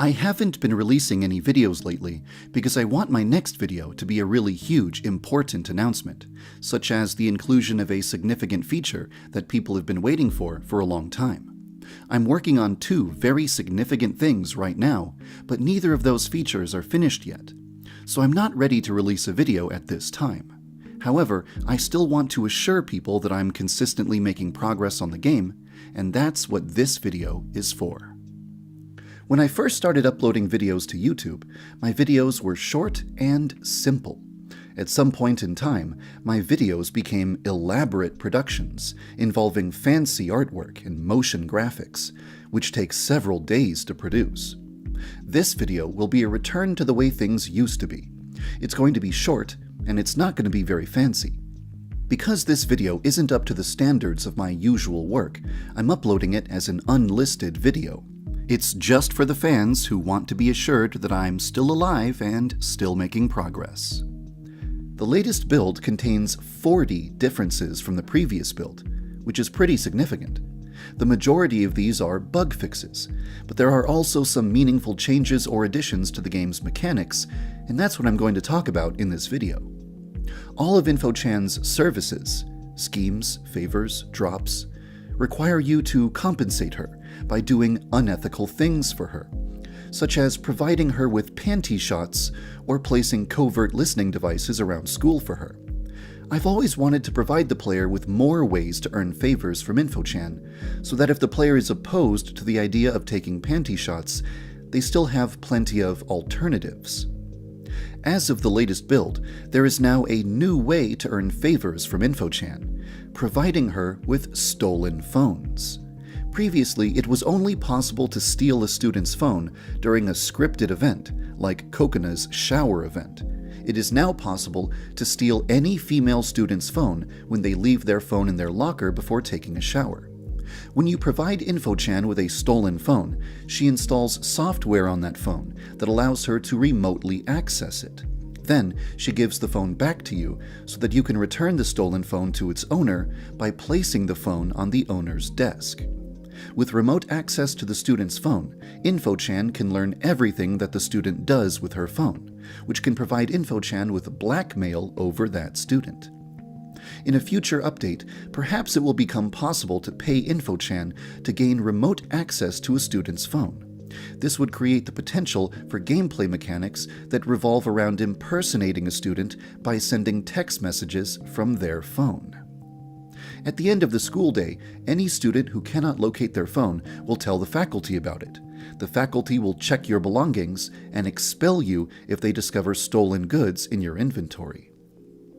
I haven't been releasing any videos lately because I want my next video to be a really huge, important announcement, such as the inclusion of a significant feature that people have been waiting for a long time. I'm working on two very significant things right now, but neither of those features are finished yet, so I'm not ready to release a video at this time. However, I still want to assure people that I'm consistently making progress on the game, and that's what this video is for. When I first started uploading videos to YouTube, my videos were short and simple. At some point in time, my videos became elaborate productions involving fancy artwork and motion graphics, which take several days to produce. This video will be a return to the way things used to be. It's going to be short, and it's not going to be very fancy. Because this video isn't up to the standards of my usual work, I'm uploading it as an unlisted video. It's just for the fans who want to be assured that I'm still alive and still making progress. The latest build contains 40 differences from the previous build, which is pretty significant. The majority of these are bug fixes, but there are also some meaningful changes or additions to the game's mechanics, and that's what I'm going to talk about in this video. All of InfoChan's services, schemes, favors, drops, require you to compensate her by doing unethical things for her, such as providing her with panty shots or placing covert listening devices around school for her. I've always wanted to provide the player with more ways to earn favors from InfoChan, so that if the player is opposed to the idea of taking panty shots, they still have plenty of alternatives. As of the latest build, there is now a new way to earn favors from InfoChan, providing her with stolen phones. Previously, it was only possible to steal a student's phone during a scripted event, like Kokona's shower event. It is now possible to steal any female student's phone when they leave their phone in their locker before taking a shower. When you provide InfoChan with a stolen phone, she installs software on that phone that allows her to remotely access it. Then, she gives the phone back to you so that you can return the stolen phone to its owner by placing the phone on the owner's desk. With remote access to the student's phone, InfoChan can learn everything that the student does with her phone, which can provide InfoChan with blackmail over that student. In a future update, perhaps it will become possible to pay InfoChan to gain remote access to a student's phone. This would create the potential for gameplay mechanics that revolve around impersonating a student by sending text messages from their phone. At the end of the school day, any student who cannot locate their phone will tell the faculty about it. The faculty will check your belongings and expel you if they discover stolen goods in your inventory.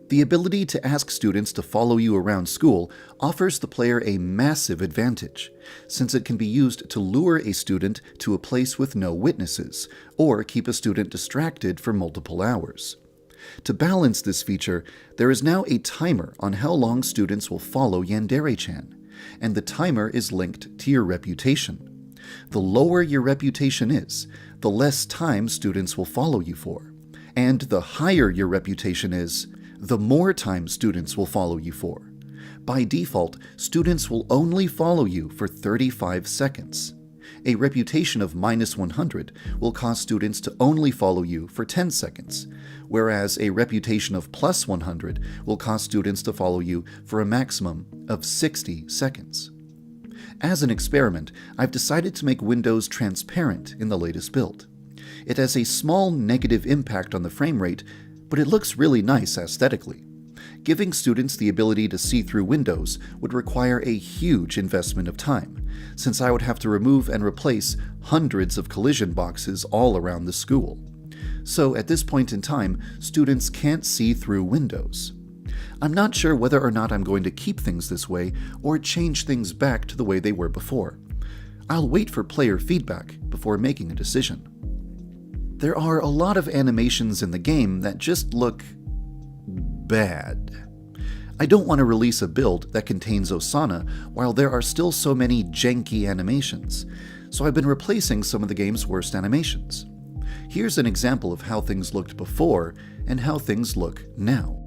The ability to ask students to follow you around school offers the player a massive advantage, since it can be used to lure a student to a place with no witnesses, or keep a student distracted for multiple hours. To balance this feature, there is now a timer on how long students will follow Yandere-chan, and the timer is linked to your reputation. The lower your reputation is, the less time students will follow you for, and the higher your reputation is, the more time students will follow you for. By default, students will only follow you for 35 seconds. A reputation of -100 will cause students to only follow you for 10 seconds, whereas a reputation of +100 will cause students to follow you for a maximum of 60 seconds. As an experiment, I've decided to make windows transparent in the latest build. It has a small negative impact on the frame rate, but it looks really nice aesthetically. Giving students the ability to see through windows would require a huge investment of time, since I would have to remove and replace hundreds of collision boxes all around the school. So at this point in time, students can't see through windows. I'm not sure whether or not I'm going to keep things this way or change things back to the way they were before. I'll wait for player feedback before making a decision. There are a lot of animations in the game that just look bad. I don't want to release a build that contains Osana while there are still so many janky animations, so I've been replacing some of the game's worst animations. Here's an example of how things looked before and how things look now.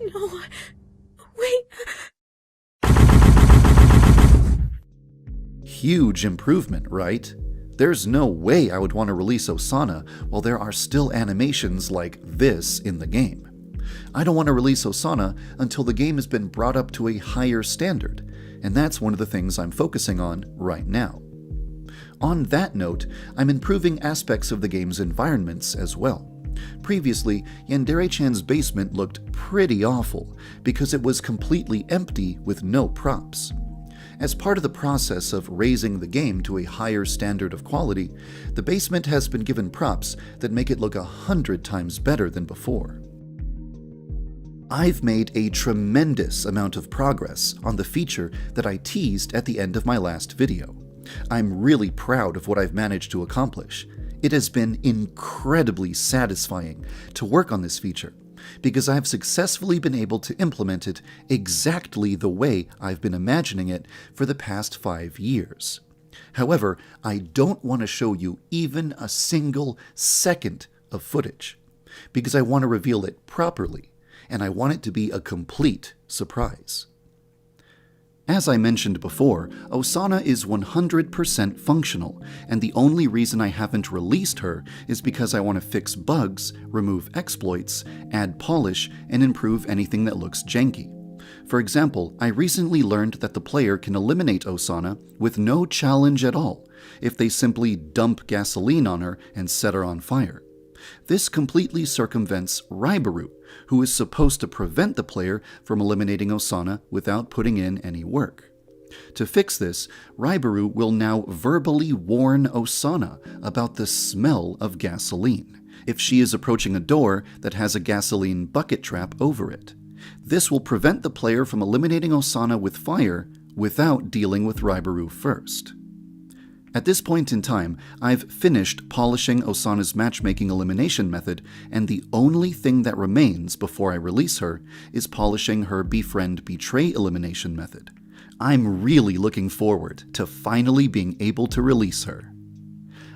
No, wait. Huge improvement, right? There's no way I would want to release Osana while there are still animations like this in the game. I don't want to release Osana until the game has been brought up to a higher standard, and that's one of the things I'm focusing on right now. On that note, I'm improving aspects of the game's environments as well. Previously, Yandere-chan's basement looked pretty awful because it was completely empty with no props. As part of the process of raising the game to a higher standard of quality, the basement has been given props that make it look 100 times better than before. I've made a tremendous amount of progress on the feature that I teased at the end of my last video. I'm really proud of what I've managed to accomplish. It has been incredibly satisfying to work on this feature because I've successfully been able to implement it exactly the way I've been imagining it for the past 5 years. However, I don't want to show you even a single second of footage because I want to reveal it properly, and I want it to be a complete surprise. As I mentioned before, Osana is 100% functional, and the only reason I haven't released her is because I want to fix bugs, remove exploits, add polish, and improve anything that looks janky. For example, I recently learned that the player can eliminate Osana with no challenge at all if they simply dump gasoline on her and set her on fire. This completely circumvents Ribaru, who is supposed to prevent the player from eliminating Osana without putting in any work. To fix this, Ribaru will now verbally warn Osana about the smell of gasoline if she is approaching a door that has a gasoline bucket trap over it. This will prevent the player from eliminating Osana with fire without dealing with Ribaru first. At this point in time, I've finished polishing Osana's matchmaking elimination method, and the only thing that remains before I release her is polishing her befriend betray elimination method. I'm really looking forward to finally being able to release her.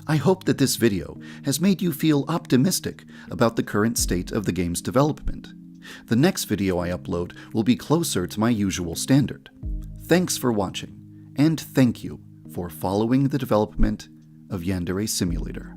I hope that this video has made you feel optimistic about the current state of the game's development. The next video I upload will be closer to my usual standard. Thanks for watching, and thank you for following the development of Yandere Simulator.